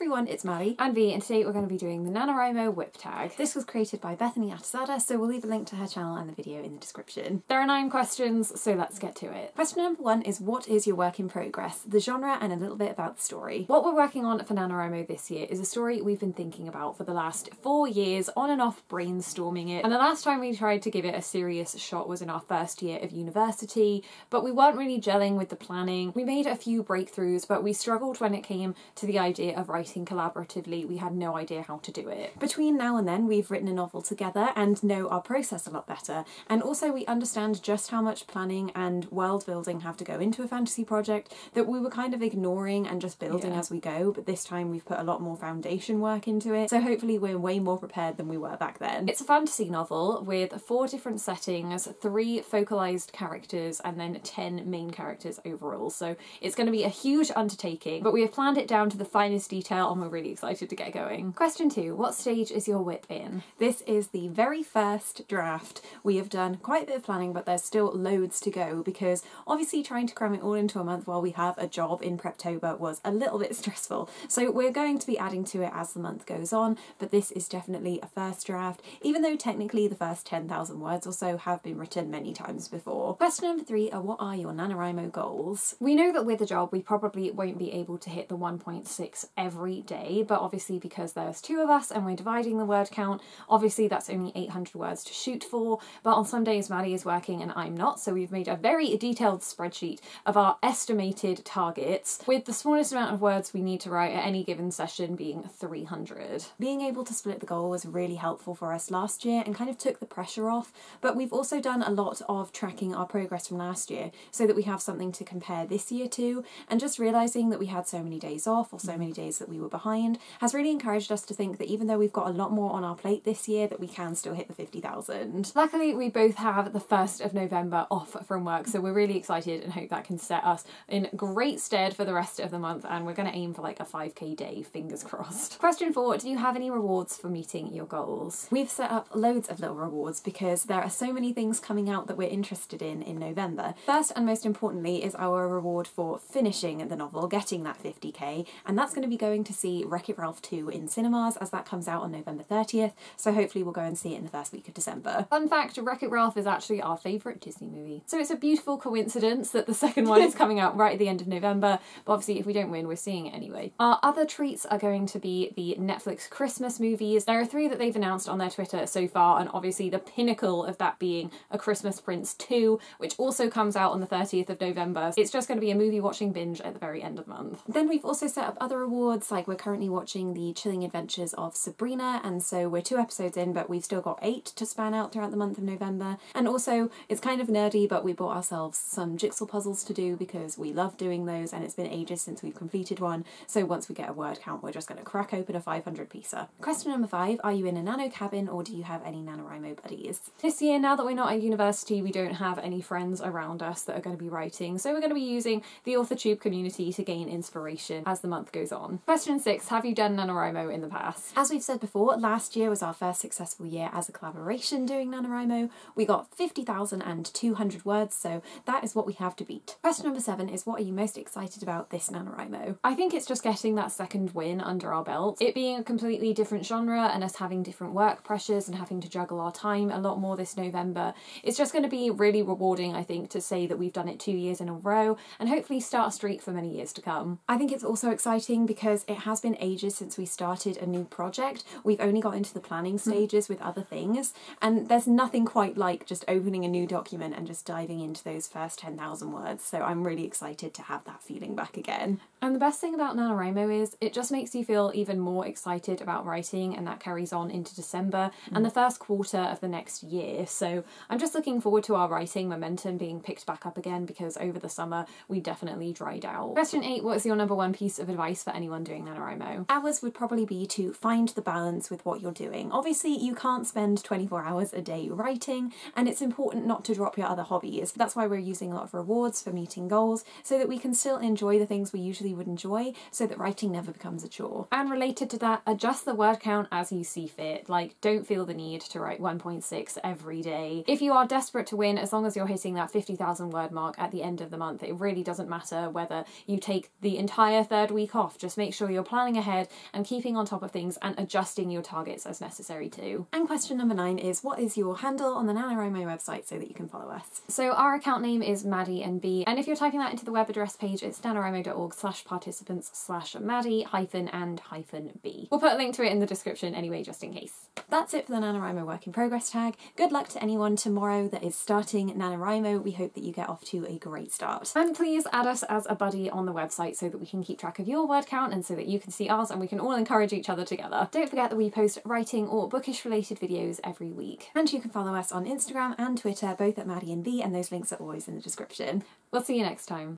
everyone, it's Maddie and V, and today we're going to be doing the NaNoWriMo WIP Tag. This was created by Bethany Atasada, so we'll leave a link to her channel and the video in the description. There are 9 questions, so let's get to it. Question number 1 is, what is your work in progress? The genre and a little bit about the story. What we're working on for NaNoWriMo this year is a story we've been thinking about for the last 4 years, on and off brainstorming it, and the last time we tried to give it a serious shot was in our first year of university, but we weren't really gelling with the planning. We made a few breakthroughs, but we struggled when it came to the idea of writing collaboratively. We had no idea how to do it. Between now and then, we've written a novel together and know our process a lot better, and also we understand just how much planning and world building have to go into a fantasy project that we were kind of ignoring and just building as we go, but this time we've put a lot more foundation work into it, so hopefully we're way more prepared than we were back then. It's a fantasy novel with 4 different settings, 3 focalised characters, and then 10 main characters overall, so it's going to be a huge undertaking, but we have planned it down to the finest detail and we're really excited to get going. Question 2. What stage is your WIP in? This is the very first draft. We have done quite a bit of planning, but there's still loads to go because obviously trying to cram it all into a month while we have a job in Preptober was a little bit stressful. So we're going to be adding to it as the month goes on, but this is definitely a first draft, even though technically the first 10,000 words or so have been written many times before. Question number 3 are, what are your NaNoWriMo goals? We know that with a job we probably won't be able to hit the 1.6 every day, but obviously because there's 2 of us and we're dividing the word count, obviously that's only 800 words to shoot for, but on some days Maddie is working and I'm not, so we've made a very detailed spreadsheet of our estimated targets, with the smallest amount of words we need to write at any given session being 300. Being able to split the goal was really helpful for us last year and kind of took the pressure off, but we've also done a lot of tracking our progress from last year so that we have something to compare this year to, and just realising that we had so many days off or so many days that we were behind has really encouraged us to think that even though we've got a lot more on our plate this year, that we can still hit the 50,000. Luckily we both have the 1st of November off from work, so we're really excited and hope that can set us in great stead for the rest of the month, and we're going to aim for like a 5k day, fingers crossed. Question 4, do you have any rewards for meeting your goals? We've set up loads of little rewards because there are so many things coming out that we're interested in November. First and most importantly is our reward for finishing the novel, getting that 50k, and that's going to be going to see Wreck-It Ralph 2 in cinemas as that comes out on November 30th, so hopefully we'll go and see it in the first week of December. Fun fact, Wreck-It Ralph is actually our favourite Disney movie, so it's a beautiful coincidence that the second one is coming out right at the end of November, but obviously if we don't win we're seeing it anyway. Our other treats are going to be the Netflix Christmas movies. There are 3 that they've announced on their Twitter so far, and obviously the pinnacle of that being A Christmas Prince 2, which also comes out on the 30th of November. It's just going to be a movie watching binge at the very end of the month. Then we've also set up other awards, like we're currently watching The Chilling Adventures of Sabrina, and so we're 2 episodes in, but we've still got 8 to span out throughout the month of November. And also, it's kind of nerdy, but we bought ourselves some jigsaw puzzles to do because we love doing those and it's been ages since we've completed one, so once we get a word count we're just going to crack open a 500 piecer. Question number 5, are you in a nano cabin or do you have any NaNoWriMo buddies? This year, now that we're not at university, we don't have any friends around us that are going to be writing, so we're going to be using the AuthorTube community to gain inspiration as the month goes on. Question 6, have you done NaNoWriMo in the past? As we've said before, last year was our first successful year as a collaboration doing NaNoWriMo. We got 50,200 words, so that is what we have to beat. Question number 7 is, what are you most excited about this NaNoWriMo? I think it's just getting that second win under our belt. It being a completely different genre and us having different work pressures and having to juggle our time a lot more this November, it's just going to be really rewarding, I think, to say that we've done it 2 years in a row and hopefully start a streak for many years to come. I think it's also exciting because it has been ages since we started a new project. We've only got into the planning stages with other things, and there's nothing quite like just opening a new document and just diving into those first 10,000 words, so I'm really excited to have that feeling back again. And the best thing about NaNoWriMo is it just makes you feel even more excited about writing, and that carries on into December and the first quarter of the next year, so I'm just looking forward to our writing momentum being picked back up again because over the summer we definitely dried out. Question 8, what is your number 1 piece of advice for anyone doing NaNoWriMo? Ours would probably be to find the balance with what you're doing. Obviously you can't spend 24 hours a day writing, and it's important not to drop your other hobbies. That's why we're using a lot of rewards for meeting goals, so that we can still enjoy the things we usually would enjoy, so that writing never becomes a chore. And related to that, adjust the word count as you see fit. Like, don't feel the need to write 1.6 every day. If you are desperate to win, as long as you're hitting that 50,000 word mark at the end of the month, it really doesn't matter whether you take the entire 3rd week off. Just make sure you're planning ahead and keeping on top of things and adjusting your targets as necessary too. And question number 9 is, what is your handle on the NaNoWriMo website so that you can follow us? So our account name is Maddie and B, and if you're typing that into the web address page, it's nanowrimo.org/participants/Maddie-and-B. We'll put a link to it in the description anyway, just in case. That's it for the NaNoWriMo Work in Progress tag. Good luck to anyone tomorrow that is starting NaNoWriMo. We hope that you get off to a great start. And please add us as a buddy on the website so that we can keep track of your word count and so that you can see ours and we can all encourage each other together. Don't forget that we post writing or bookish related videos every week. And you can follow us on Instagram and Twitter, both at Maddie and B, and those links are always in the description. We'll see you next time.